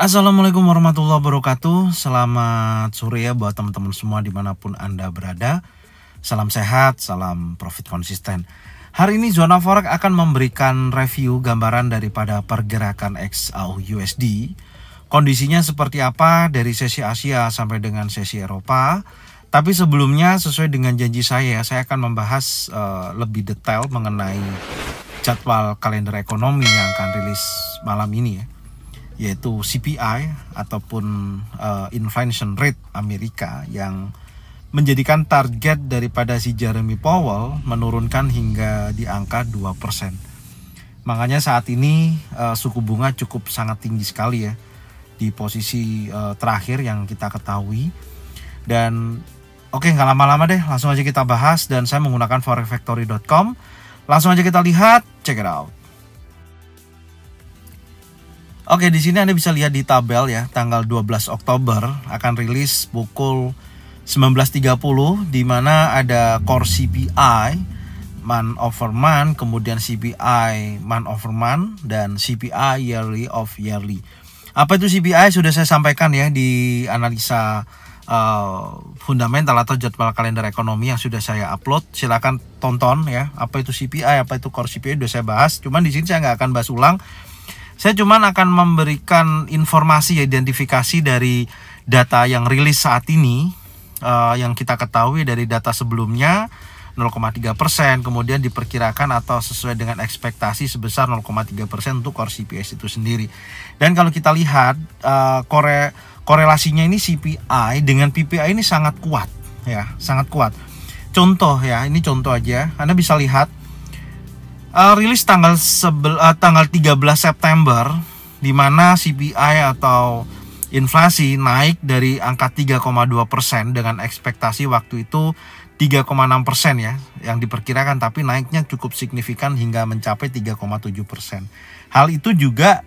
Assalamualaikum warahmatullahi wabarakatuh. Selamat sore ya buat teman-teman semua dimanapun Anda berada. Salam sehat, salam profit konsisten. Hari ini Zona Forex akan memberikan review gambaran daripada pergerakan XAU/USD. Kondisinya seperti apa dari sesi Asia sampai dengan sesi Eropa. Tapi sebelumnya sesuai dengan janji saya akan membahas lebih detail mengenai jadwal kalender ekonomi yang akan rilis malam ini ya, yaitu CPI ataupun inflation rate Amerika yang menjadikan target daripada si Jeremy Powell menurunkan hingga di angka 2%. Makanya saat ini suku bunga cukup sangat tinggi sekali ya di posisi terakhir yang kita ketahui. Dan oke, nggak lama-lama deh, langsung aja kita bahas dan saya menggunakan forexfactory.com. Langsung aja kita lihat, check it out. Oke, di sini Anda bisa lihat di tabel ya, tanggal 12 Oktober akan rilis pukul 19.30 di mana ada core CPI month over month, kemudian CPI month over month dan CPI yearly of yearly. Apa itu CPI sudah saya sampaikan ya di analisa fundamental atau jadwal kalender ekonomi yang sudah saya upload. Silakan tonton ya, apa itu CPI, apa itu core CPI sudah saya bahas. Cuman di sini saya nggak akan bahas ulang. Saya cuman akan memberikan informasi identifikasi dari data yang rilis saat ini, yang kita ketahui dari data sebelumnya 0,3%, kemudian diperkirakan atau sesuai dengan ekspektasi sebesar 0,3% untuk core CPI itu sendiri. Dan kalau kita lihat korelasinya ini CPI dengan PPI ini sangat kuat ya, sangat kuat. Contoh ya, ini contoh aja, Anda bisa lihat rilis tanggal 13 September di mana CPI atau inflasi naik dari angka 3,2% dengan ekspektasi waktu itu 3,6% ya yang diperkirakan, tapi naiknya cukup signifikan hingga mencapai 3,7%. Hal itu juga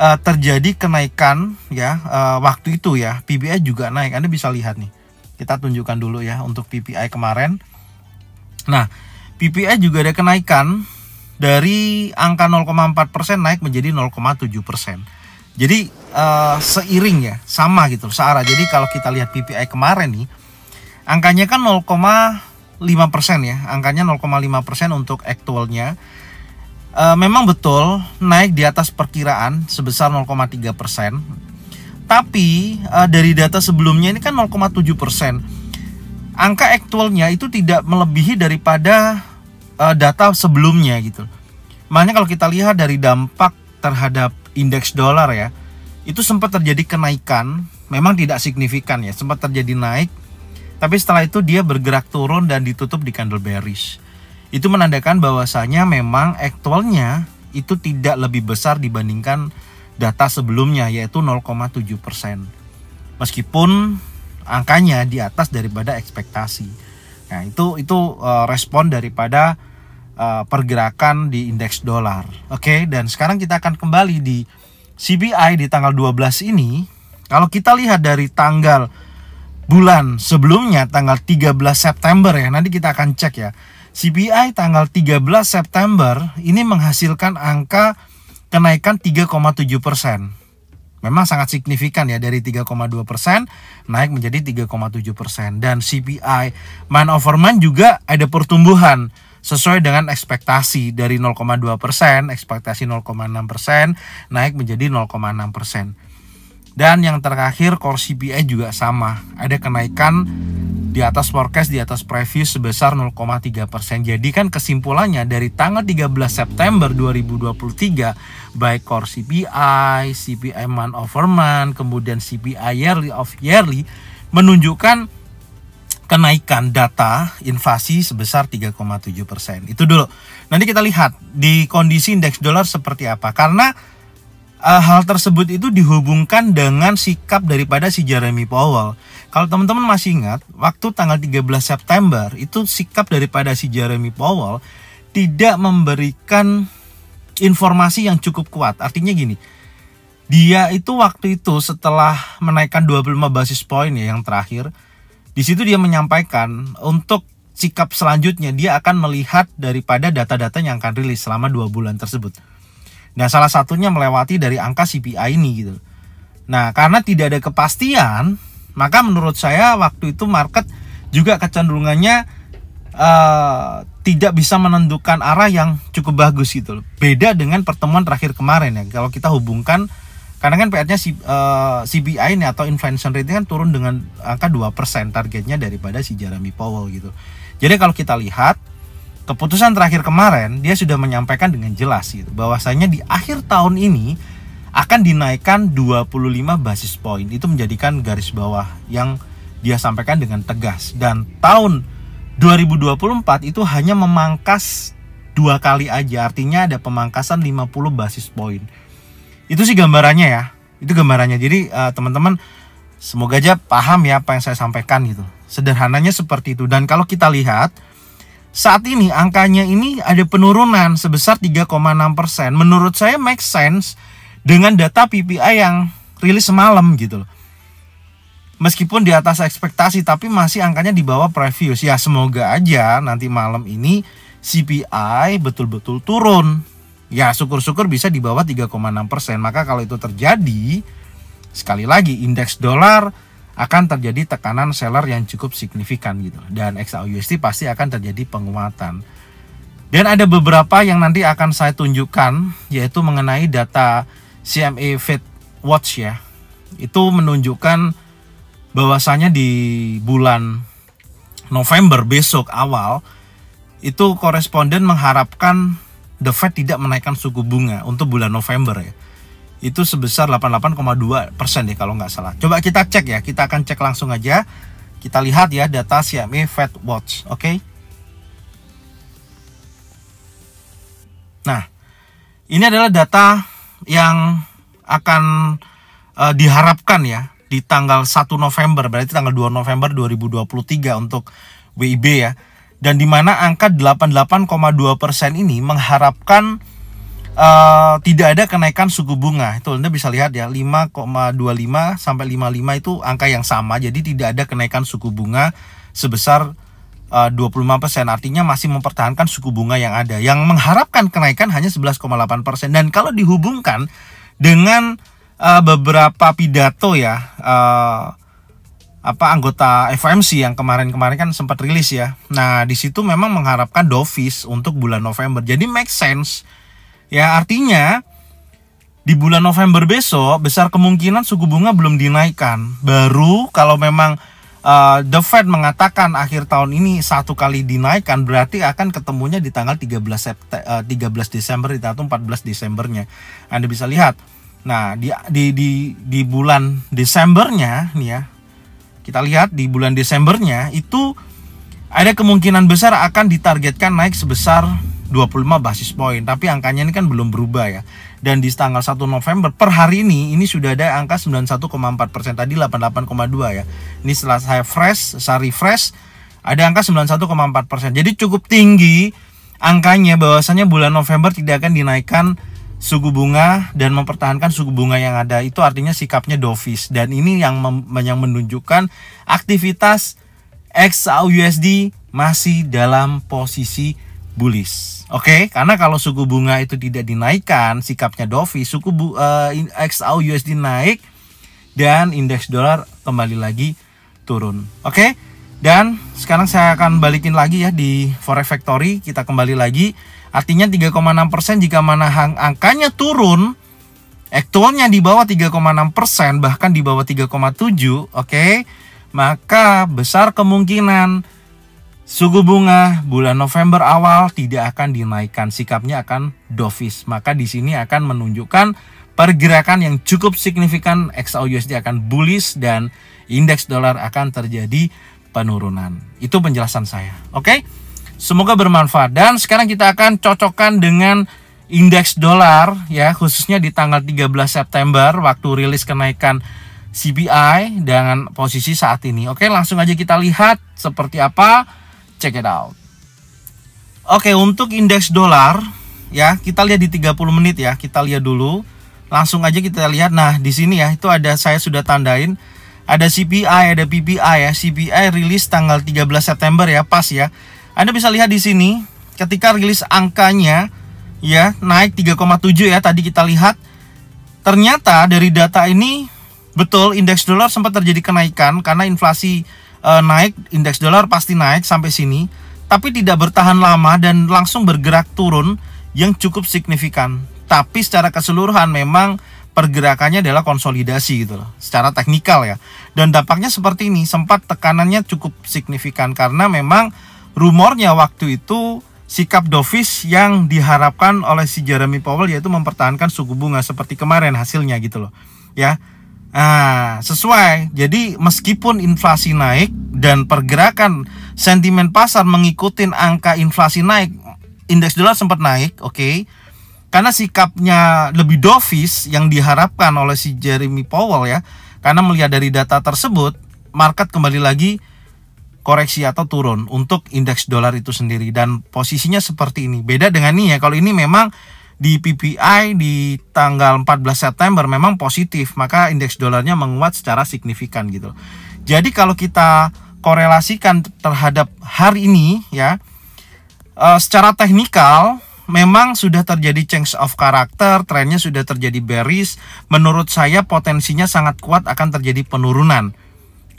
terjadi kenaikan ya waktu itu ya, PPI juga naik. Anda bisa lihat nih, kita tunjukkan dulu ya untuk PPI kemarin. Nah, PPI juga ada kenaikan dari angka 0,4% naik menjadi 0,7%. Jadi seiring ya, sama gitu, searah. Jadi kalau kita lihat PPI kemarin nih, angkanya kan 0,5% ya, angkanya 0,5% untuk aktualnya. Memang betul naik di atas perkiraan sebesar 0,3%. Tapi dari data sebelumnya ini kan 0,7%. Angka aktualnya itu tidak melebihi daripada data sebelumnya gitu. Makanya kalau kita lihat dari dampak terhadap indeks dolar ya, itu sempat terjadi kenaikan, memang tidak signifikan ya, sempat terjadi naik, tapi setelah itu dia bergerak turun dan ditutup di candle bearish. Itu menandakan bahwasanya memang aktualnya itu tidak lebih besar dibandingkan data sebelumnya, yaitu 0,7%. Meskipun angkanya di atas daripada ekspektasi. Nah, itu respon daripada pergerakan di indeks dolar. Oke, dan sekarang kita akan kembali di CPI di tanggal 12 ini. Kalau kita lihat dari tanggal bulan sebelumnya, tanggal 13 September ya, nanti kita akan cek ya. CPI tanggal 13 September ini menghasilkan angka kenaikan 3,7%. Memang sangat signifikan ya, dari 3,2% naik menjadi 3,7%. Dan CPI month over month juga ada pertumbuhan sesuai dengan ekspektasi dari 0,2%, ekspektasi 0,6%, naik menjadi 0,6%. Dan yang terakhir core CPI juga sama, ada kenaikan di atas forecast, di atas previous sebesar 0,3%. Jadi kan kesimpulannya dari tanggal 13 September 2023, baik core CPI, CPI month over month, kemudian CPI yearly of yearly menunjukkan kenaikan data inflasi sebesar 3,7%. Itu dulu. Nanti kita lihat di kondisi indeks dolar seperti apa. Karena hal tersebut itu dihubungkan dengan sikap daripada si Jeremy Powell. Kalau teman-teman masih ingat, waktu tanggal 13 September itu sikap daripada si Jeremy Powell tidak memberikan informasi yang cukup kuat. Artinya gini, dia itu waktu itu setelah menaikkan 25 basis point ya yang terakhir, di situ dia menyampaikan untuk sikap selanjutnya dia akan melihat daripada data-data yang akan rilis selama 2 bulan tersebut. Nah, salah satunya melewati dari angka CPI ini gitu. Nah, karena tidak ada kepastian, maka menurut saya waktu itu market juga kecenderungannya tidak bisa menentukan arah yang cukup bagus gitu loh. Beda dengan pertemuan terakhir kemarin ya. Kalau kita hubungkan, karena kan PR-nya CPI ini atau inflation rate kan turun dengan angka 2% targetnya daripada si Jeremy Powell gitu. Jadi kalau kita lihat keputusan terakhir kemarin, dia sudah menyampaikan dengan jelas gitu, bahwasanya di akhir tahun ini akan dinaikkan 25 basis point. Itu menjadikan garis bawah yang dia sampaikan dengan tegas. Dan tahun 2024 itu hanya memangkas 2 kali aja, artinya ada pemangkasan 50 basis point. Itu sih gambarannya ya. Itu gambarannya. Jadi teman-teman semoga aja paham ya apa yang saya sampaikan gitu. Sederhananya seperti itu. Dan kalau kita lihat saat ini angkanya ini ada penurunan sebesar 3,6%. Menurut saya make sense dengan data PPI yang rilis semalam gitu loh. Meskipun di atas ekspektasi, tapi masih angkanya di bawah previous. Ya semoga aja nanti malam ini CPI betul-betul turun. Ya syukur-syukur bisa di bawah 3,6%. Maka kalau itu terjadi, sekali lagi indeks dolar akan terjadi tekanan seller yang cukup signifikan gitu. Dan XAUUSD pasti akan terjadi penguatan. Dan ada beberapa yang nanti akan saya tunjukkan, yaitu mengenai data CME Fed Watch ya. Itu menunjukkan bahwasanya di bulan November besok awal itu koresponden mengharapkan The Fed tidak menaikkan suku bunga untuk bulan November ya. Itu sebesar 88,2% deh kalau nggak salah. Coba kita cek ya, kita akan cek langsung aja. Kita lihat ya data CME Fed Watch, oke? Nah, ini adalah data yang akan diharapkan ya di tanggal 1 November, berarti tanggal 2 November 2023 untuk WIB ya. Dan di mana angka 88,2% ini mengharapkan tidak ada kenaikan suku bunga. Itu Anda bisa lihat ya, 5,25 sampai 55 itu angka yang sama. Jadi tidak ada kenaikan suku bunga sebesar 25%. Artinya masih mempertahankan suku bunga yang ada. Yang mengharapkan kenaikan hanya 11,8%. Dan kalau dihubungkan dengan beberapa pidato ya anggota FOMC yang kemarin kan sempat rilis ya. Nah, di situ memang mengharapkan dovish untuk bulan November. Jadi make sense. Ya, artinya di bulan November besok besar kemungkinan suku bunga belum dinaikkan. Baru kalau memang The Fed mengatakan akhir tahun ini 1 kali dinaikkan, berarti akan ketemunya di tanggal 13 Desember atau 14 Desembernya. Anda bisa lihat. Nah, di bulan Desembernya nih ya. Kita lihat di bulan Desembernya itu ada kemungkinan besar akan ditargetkan naik sebesar 25 basis point. Tapi angkanya ini kan belum berubah ya. Dan di tanggal 1 November per hari ini sudah ada angka 91,4%. Tadi 88,2 ya. Ini setelah saya refresh ada angka 91,4%. Jadi cukup tinggi angkanya, bahwasanya bulan November tidak akan dinaikkan suku bunga dan mempertahankan suku bunga yang ada. Itu artinya sikapnya dovish. Dan ini yang menunjukkan aktivitas XAUUSD masih dalam posisi bullish. Oke, karena kalau suku bunga itu tidak dinaikkan, sikapnya dovish, XAUUSD naik dan indeks dolar kembali lagi turun. Oke, dan sekarang saya akan balikin lagi ya di Forex Factory. Kita kembali lagi. Artinya 3,6% jika mana angkanya turun, aktualnya di bawah 3,6%, bahkan di bawah 3,7, oke, maka besar kemungkinan suku bunga bulan November awal tidak akan dinaikkan, sikapnya akan dovish. Maka di sini akan menunjukkan pergerakan yang cukup signifikan, XAUUSD akan bullish dan indeks dolar akan terjadi penurunan. Itu penjelasan saya. Oke? Semoga bermanfaat. Dan sekarang kita akan cocokkan dengan indeks dolar ya, khususnya di tanggal 13 September waktu rilis kenaikan CPI dengan posisi saat ini. Oke, langsung aja kita lihat seperti apa. Check it out. Oke, untuk indeks dolar ya, kita lihat di 30 menit ya. Kita lihat dulu. Langsung aja kita lihat. Nah, di sini ya, itu ada, saya sudah tandain ada CPI, ada PPI ya. CPI rilis tanggal 13 September ya, pas ya. Anda bisa lihat di sini ketika rilis angkanya ya naik 3,7 ya, tadi kita lihat. Ternyata dari data ini betul indeks dolar sempat terjadi kenaikan karena inflasi naik, indeks dolar pasti naik sampai sini, tapi tidak bertahan lama dan langsung bergerak turun yang cukup signifikan. Tapi secara keseluruhan memang pergerakannya adalah konsolidasi gitu loh, secara teknikal ya. Dan dampaknya seperti ini, sempat tekanannya cukup signifikan karena memang rumornya waktu itu sikap dovish yang diharapkan oleh si Jeremy Powell yaitu mempertahankan suku bunga seperti kemarin hasilnya gitu loh ya. Nah, sesuai. Jadi meskipun inflasi naik dan pergerakan sentimen pasar mengikuti angka inflasi naik, indeks dolar sempat naik, oke. Karena sikapnya lebih dovish yang diharapkan oleh si Jeremy Powell ya. Karena melihat dari data tersebut, market kembali lagi koreksi atau turun untuk indeks dolar itu sendiri. Dan posisinya seperti ini. Beda dengan ini ya, kalau ini memang di PPI di tanggal 14 September memang positif, maka indeks dolarnya menguat secara signifikan gitu. Jadi kalau kita korelasikan terhadap hari ini ya, secara teknikal memang sudah terjadi change of character, trennya sudah terjadi bearish. Menurut saya potensinya sangat kuat akan terjadi penurunan.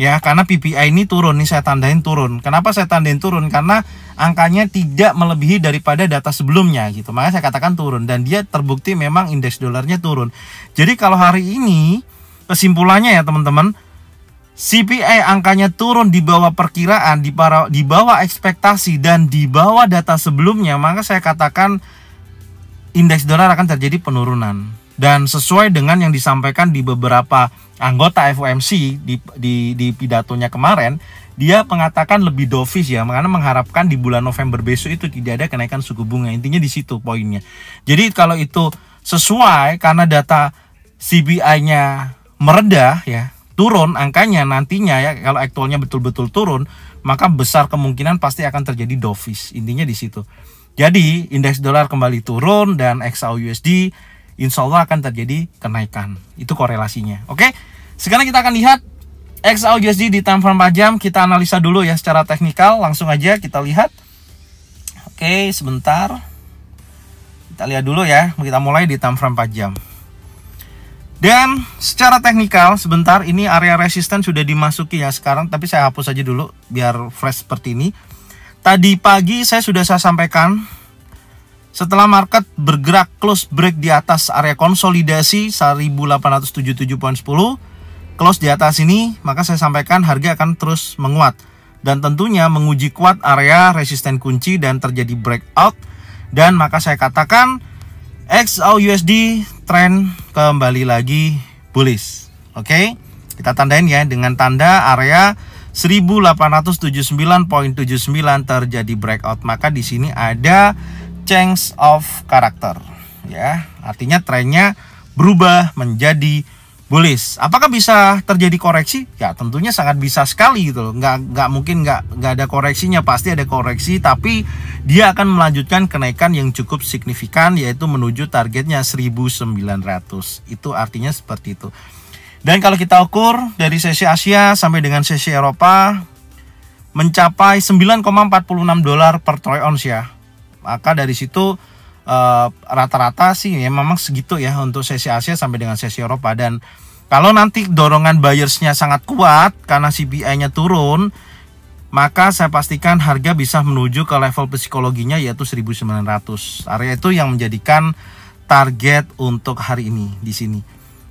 Ya, karena PPI ini turun, nih saya tandain turun. Kenapa saya tandain turun? Karena angkanya tidak melebihi daripada data sebelumnya gitu. Makanya saya katakan turun dan dia terbukti memang indeks dolarnya turun. Jadi kalau hari ini kesimpulannya ya teman-teman, CPI angkanya turun di bawah perkiraan, di bawah ekspektasi dan di bawah data sebelumnya, maka saya katakan indeks dolar akan terjadi penurunan. Dan sesuai dengan yang disampaikan di beberapa anggota FOMC di pidatonya kemarin, dia mengatakan lebih dovish ya, karena mengharapkan di bulan November besok itu tidak ada kenaikan suku bunga. Intinya di situ poinnya. Jadi kalau itu sesuai karena data CPI-nya meredah ya, turun angkanya nantinya ya, kalau aktualnya betul-betul turun, maka besar kemungkinan pasti akan terjadi dovish. Intinya di situ. Jadi indeks dolar kembali turun dan XAUUSD insya Allah akan terjadi kenaikan. Itu korelasinya. Oke, sekarang kita akan lihat XAUUSD di time frame 4 jam. Kita analisa dulu ya secara teknikal. Langsung aja kita lihat. Oke, sebentar. Kita lihat dulu ya. Kita mulai di time frame 4 jam. Dan secara teknikal sebentar, ini area resisten sudah dimasuki ya sekarang, tapi saya hapus aja dulu biar fresh seperti ini. Tadi pagi saya sampaikan, setelah market bergerak close break di atas area konsolidasi 1877.10, close di atas ini, maka saya sampaikan harga akan terus menguat dan tentunya menguji kuat area resisten kunci dan terjadi breakout. Dan maka saya katakan XAUUSD tren kembali lagi bullish. Oke, kita tandain ya dengan tanda area 1879.79 terjadi breakout. Maka di sini ada change of character ya. Artinya trennya berubah menjadi bullish. Apakah bisa terjadi koreksi? Ya tentunya sangat bisa sekali gitu loh. Nggak mungkin nggak ada koreksinya, pasti ada koreksi, tapi dia akan melanjutkan kenaikan yang cukup signifikan, yaitu menuju targetnya 1900. Itu artinya seperti itu. Dan kalau kita ukur dari sesi Asia sampai dengan sesi Eropa mencapai 9,46 dolar per troy ounce ya. Maka dari situ rata-rata sih ya memang segitu ya untuk sesi Asia sampai dengan sesi Eropa. Dan kalau nanti dorongan buyersnya sangat kuat karena CPI-nya turun, maka saya pastikan harga bisa menuju ke level psikologinya yaitu 1900. Area itu yang menjadikan target untuk hari ini di sini.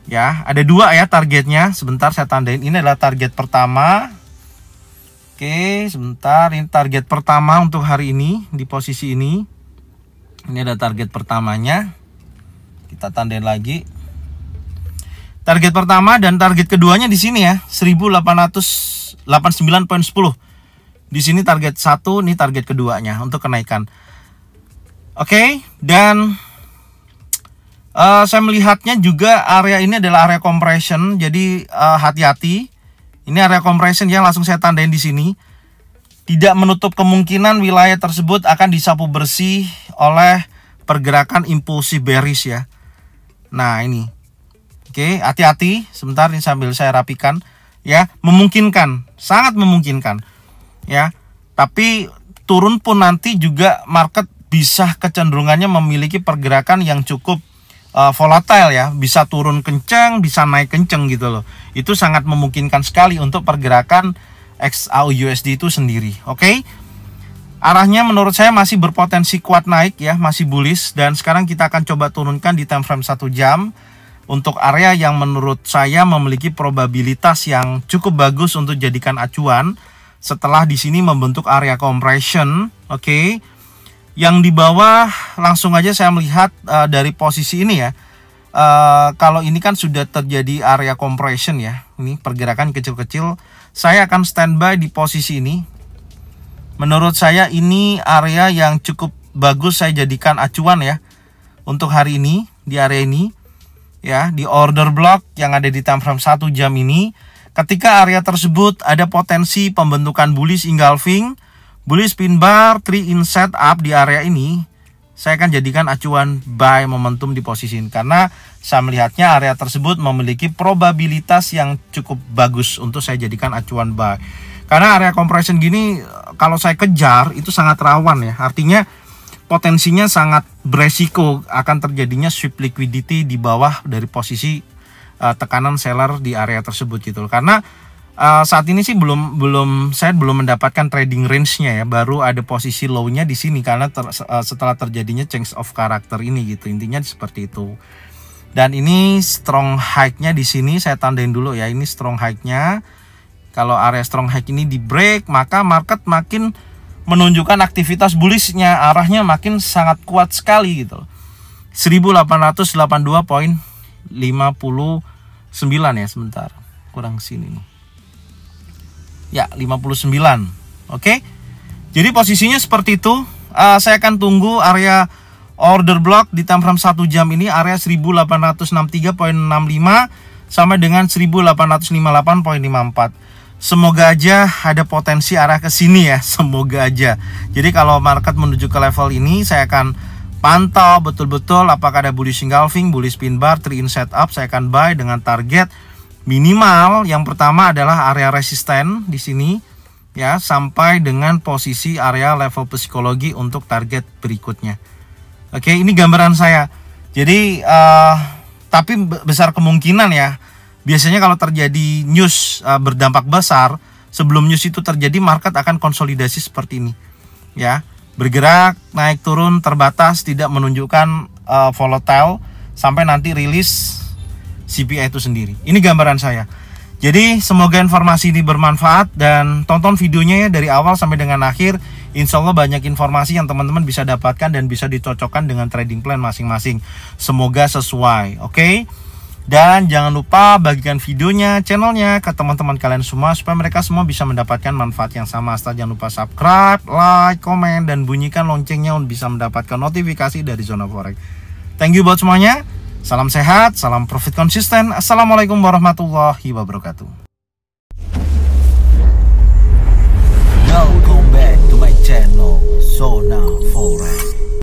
Ya, ada dua ya targetnya. Sebentar saya tandain. Ini adalah target pertama. Oke, sebentar. Ini target pertama untuk hari ini di posisi ini. Ini ada target pertamanya. Kita tandain lagi. Target pertama dan target keduanya di sini ya, 1889.10. Di sini target satu, ini target keduanya untuk kenaikan. Oke, dan saya melihatnya juga area ini adalah area compression. Jadi hati-hati. Ini area compression yang langsung saya tandain di sini. Tidak menutup kemungkinan wilayah tersebut akan disapu bersih oleh pergerakan impulsif bearish ya. Nah ini, oke, hati-hati. Sebentar ini sambil saya rapikan ya. Memungkinkan, sangat memungkinkan ya. Tapi turun pun nanti juga market bisa kecenderungannya memiliki pergerakan yang cukup volatile ya. Bisa turun kencang, bisa naik kencang gitu loh. itu sangat memungkinkan sekali untuk pergerakan XAUUSD itu sendiri. Oke. Arahnya menurut saya masih berpotensi kuat naik ya, masih bullish, dan sekarang kita akan coba turunkan di time frame 1 jam untuk area yang menurut saya memiliki probabilitas yang cukup bagus untuk jadikan acuan setelah di sini membentuk area compression. Oke. Yang di bawah langsung aja saya melihat dari posisi ini ya. Kalau ini kan sudah terjadi area compression ya. Ini pergerakan kecil-kecil. Saya akan standby di posisi ini. Menurut saya ini area yang cukup bagus saya jadikan acuan ya untuk hari ini, di area ini ya, di order block yang ada di time frame 1 jam ini. Ketika area tersebut ada potensi pembentukan bullish engulfing, bullish pin bar, 3 in setup di area ini, saya akan jadikan acuan buy momentum di posisi ini karena saya melihatnya area tersebut memiliki probabilitas yang cukup bagus untuk saya jadikan acuan buy. Karena area compression gini kalau saya kejar itu sangat rawan ya. Artinya potensinya sangat beresiko akan terjadinya sweep liquidity di bawah dari posisi tekanan seller di area tersebut gitu. Karena saat ini sih saya belum mendapatkan trading range-nya ya. Baru ada posisi low-nya di sini karena setelah terjadinya change of character ini gitu. Intinya seperti itu. Dan ini strong high-nya di sini saya tandain dulu ya. Ini strong high-nya. Kalau area strong high ini di break, maka market makin menunjukkan aktivitas bullish-nya, arahnya makin sangat kuat sekali gitu. 1882.59 ya, sebentar. Kurang sini nih. Ya, 59. Oke. Jadi posisinya seperti itu. Saya akan tunggu area order block di time frame 1 jam ini, area 1863.65 sama dengan 1858.54. Semoga aja ada potensi arah ke sini ya, semoga aja. Jadi kalau market menuju ke level ini, saya akan pantau betul-betul apakah ada bullish engulfing, bullish pin bar, 3 in setup. Saya akan buy dengan target minimal yang pertama adalah area resisten di sini ya, sampai dengan posisi area level psikologi untuk target berikutnya. Oke, ini gambaran saya. Jadi tapi besar kemungkinan ya. Biasanya kalau terjadi news berdampak besar, sebelum news itu terjadi market akan konsolidasi seperti ini. Ya, bergerak, naik turun terbatas, tidak menunjukkan volatile sampai nanti rilis CPI itu sendiri. Ini gambaran saya. Jadi semoga informasi ini bermanfaat dan tonton videonya ya dari awal sampai dengan akhir. Insya Allah banyak informasi yang teman-teman bisa dapatkan dan bisa dicocokkan dengan trading plan masing-masing. Semoga sesuai, oke? Dan jangan lupa bagikan videonya, channelnya ke teman-teman kalian semua supaya mereka semua bisa mendapatkan manfaat yang sama. Jangan lupa subscribe, like, komen, dan bunyikan loncengnya untuk bisa mendapatkan notifikasi dari Zona Forex. Thank you buat semuanya. Salam sehat, salam profit konsisten. Assalamualaikum warahmatullahi wabarakatuh. Welcome back to my channel Zona Forex.